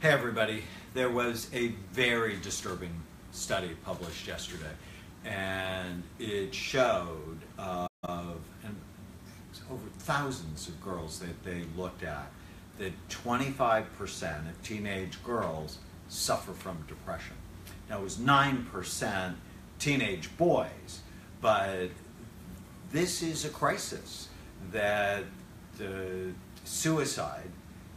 Hey everybody, there was a very disturbing study published yesterday, and it showed and over thousands of girls that they looked at, that 25% of teenage girls suffer from depression. Now it was 9% teenage boys, but this is a crisis that suicide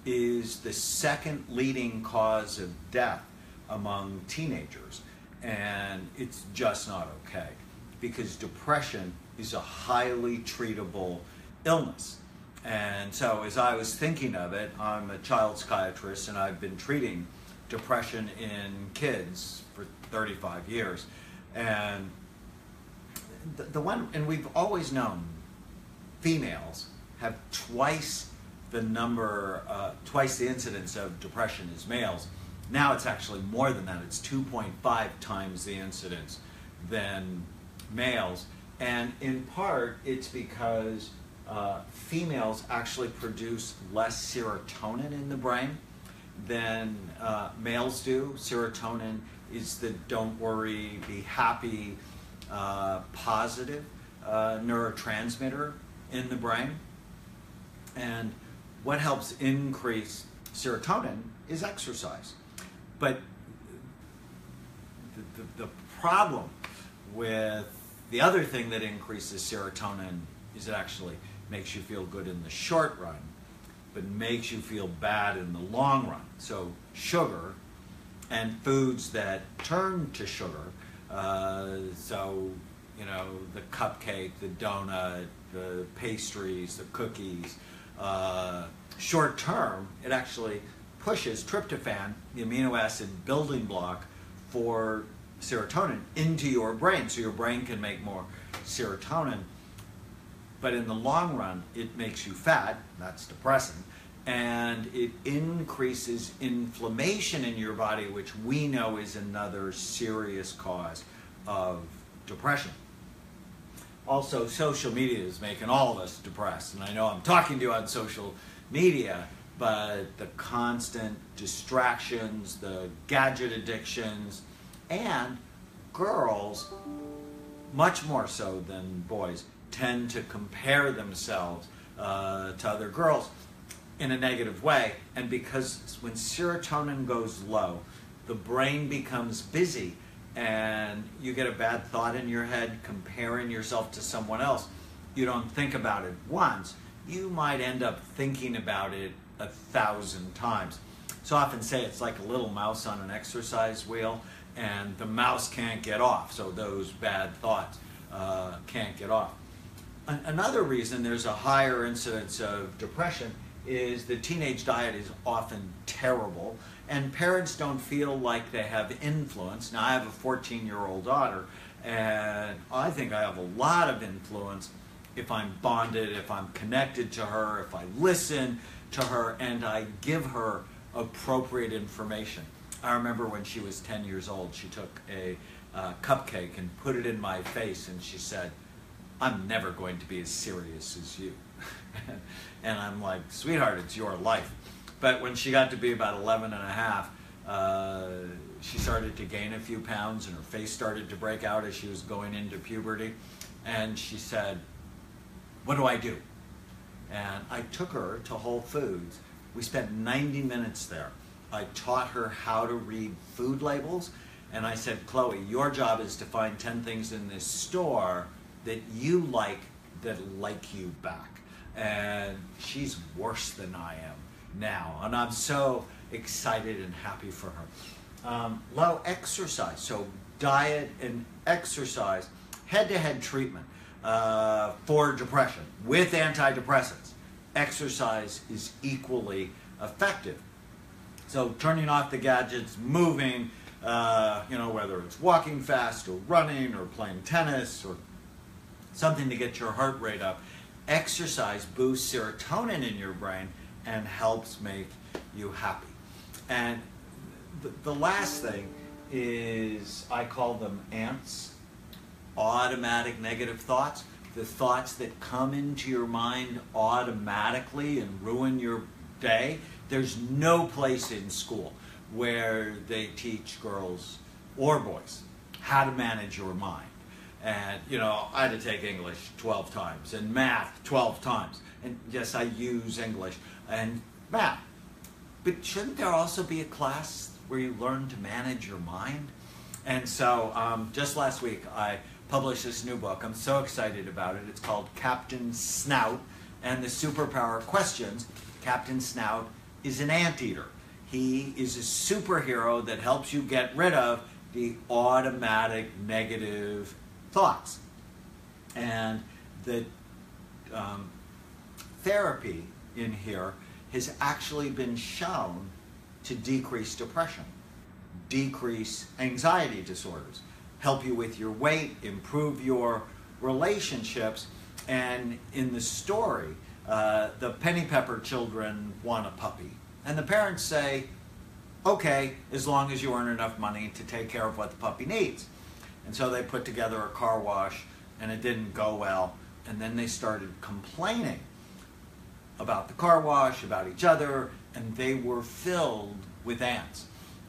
is the second leading cause of death among teenagers, and it's just not okay, because depression is a highly treatable illness. And so as I was thinking of it, I'm a child psychiatrist and I've been treating depression in kids for 35 years, and and we've always known females have twice the incidence of depression as males. Now it's actually more than that. It's 2.5 times the incidence than males. And in part, it's because females actually produce less serotonin in the brain than males do. Serotonin is the don't worry, be happy, positive neurotransmitter in the brain. And what helps increase serotonin is exercise. But the problem with the other thing that increases serotonin is it actually makes you feel good in the short run, but makes you feel bad in the long run. So sugar and foods that turn to sugar, so you know, the cupcake, the donut, the pastries, the cookies, short term, it actually pushes tryptophan, the amino acid building block for serotonin, into your brain, so your brain can make more serotonin. But in the long run, it makes you fat, that's depressing, and it increases inflammation in your body, which we know is another serious cause of depression. Also, social media is making all of us depressed, and I know I'm talking to you on social media, but the constant distractions, the gadget addictions, and girls, much more so than boys, tend to compare themselves to other girls in a negative way. And because when serotonin goes low, the brain becomes busy, and you get a bad thought in your head comparing yourself to someone else. You don't think about it once. You might end up thinking about it 1,000 times. So I often say it's like a little mouse on an exercise wheel, and the mouse can't get off, so those bad thoughts can't get off. Another reason there's a higher incidence of depression is the teenage diet is often terrible, and parents don't feel like they have influence. Now, I have a 14-year-old daughter, and I think I have a lot of influence if I'm bonded, if I'm connected to her, if I listen to her, and I give her appropriate information. I remember when she was 10 years old, she took a cupcake and put it in my face, and she said, "I'm never going to be as serious as you." And I'm like, "Sweetheart, it's your life." But when she got to be about 11 and a half, she started to gain a few pounds, and her face started to break out as she was going into puberty. And she said, "What do I do?" And I took her to Whole Foods. We spent 90 minutes there. I taught her how to read food labels, and I said, "Chloe, your job is to find 10 things in this store that you like that like you back." And she's worse than I am now, and I'm so excited and happy for her. Low exercise, so diet and exercise, head-to-head treatment for depression with antidepressants. Exercise is equally effective. So turning off the gadgets, moving, you know, whether it's walking fast or running or playing tennis or something to get your heart rate up. Exercise boosts serotonin in your brain and helps make you happy. And the last thing is, I call them ants, automatic negative thoughts. The thoughts that come into your mind automatically and ruin your day. There's no place in school where they teach girls or boys how to manage your mind. And, you know, I had to take English 12 times and math 12 times. And yes, I use English and math. But shouldn't there also be a class where you learn to manage your mind? And so just last week I published this new book. I'm so excited about it. It's called Captain Snout and the Superpower Questions. Captain Snout is an anteater. He is a superhero that helps you get rid of the automatic negative thoughts. And the therapy in here has actually been shown to decrease depression, decrease anxiety disorders, help you with your weight, improve your relationships. And in the story, the Penny Pepper children want a puppy. And the parents say, okay, as long as you earn enough money to take care of what the puppy needs. And so they put together a car wash, and it didn't go well. And then they started complaining about the car wash, about each other, and they were filled with ants.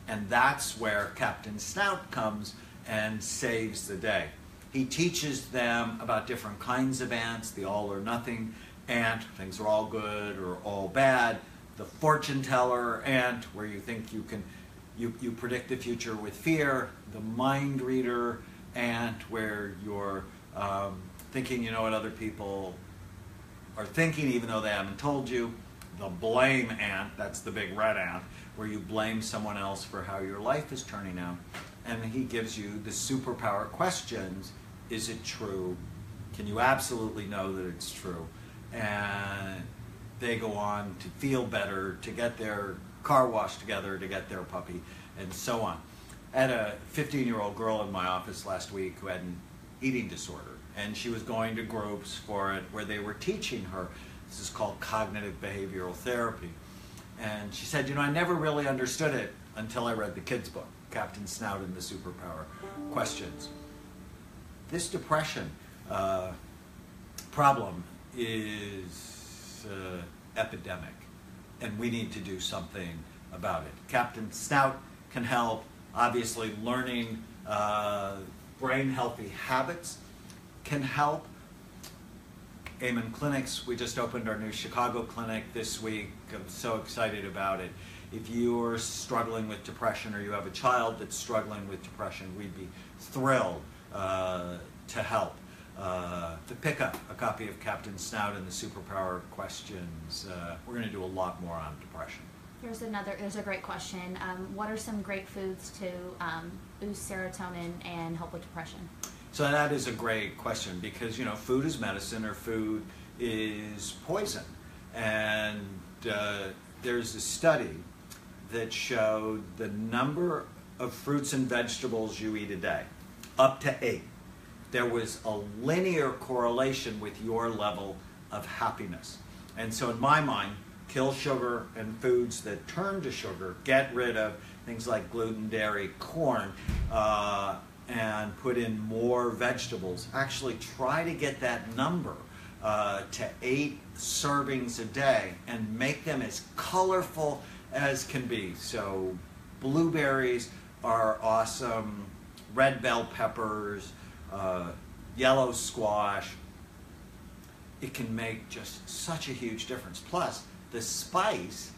And that's where Captain Snout comes and saves the day. He teaches them about different kinds of ants, the all or nothing ant, things are all good or all bad, the fortune teller ant, where you think you can you predict the future with fear, the mind reader ant, where you're thinking you know what other people are thinking even though they haven't told you, the blame ant, that's the big red ant, where you blame someone else for how your life is turning out. And he gives you the superpower questions. Is it true? Can you absolutely know that it's true? And they go on to feel better, to get their car washed together, to get their puppy, and so on. I had a 15-year-old girl in my office last week who had an eating disorder, and she was going to groups for it where they were teaching her. This is called cognitive behavioral therapy. And she said, you know, I never really understood it until I read the kids' book, Captain Snout and the Superpower Questions. This depression problem is epidemic, and we need to do something about it. Captain Snout can help. Obviously, learning brain healthy habits can help. Amen Clinics, we just opened our new Chicago clinic this week. I'm so excited about it. If you're struggling with depression or you have a child that's struggling with depression, we'd be thrilled to help. To pick up a copy of Captain Snout and the Superpower Questions. We're going to do a lot more on depression. There's a great question. What are some great foods to boost serotonin and help with depression? So that is a great question because, you know, food is medicine or food is poison. And there's a study that showed the number of fruits and vegetables you eat a day, up to 8. There was a linear correlation with your level of happiness. And so in my mind, kill sugar and foods that turn to sugar, get rid of things like gluten, dairy, corn, and put in more vegetables. Actually try to get that number to 8 servings a day and make them as colorful as can be. So blueberries are awesome, red bell peppers, yellow squash. It can make just such a huge difference. Plus, the spice,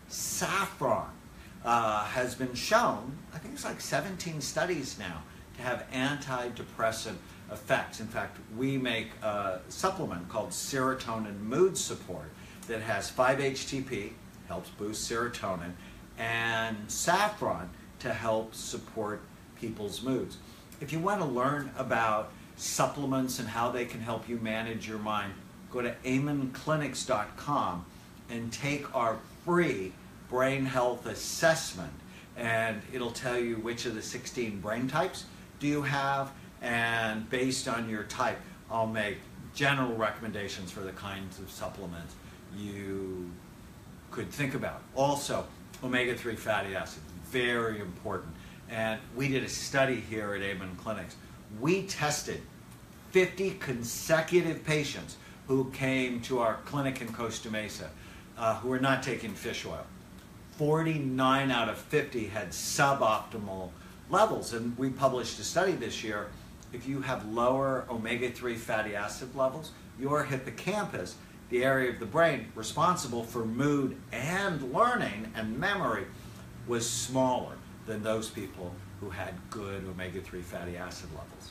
saffron, has been shown, I think it's like 17 studies now, to have antidepressant effects. In fact, we make a supplement called Serotonin Mood Support that has 5-HTP, helps boost serotonin, and saffron to help support people's moods. If you want to learn about supplements and how they can help you manage your mind, go to amenclinics.com and take our free brain health assessment, and it'll tell you which of the 16 brain types do you have, and based on your type, I'll make general recommendations for the kinds of supplements you could think about. Also, omega-3 fatty acids, very important. And we did a study here at Amen Clinics. We tested 50 consecutive patients who came to our clinic in Costa Mesa who were not taking fish oil. 49 out of 50 had suboptimal levels. And we published a study this year. If you have lower omega-3 fatty acid levels, your hippocampus, the area of the brain responsible for mood and learning and memory, was smaller than those people who had good omega-3 fatty acid levels.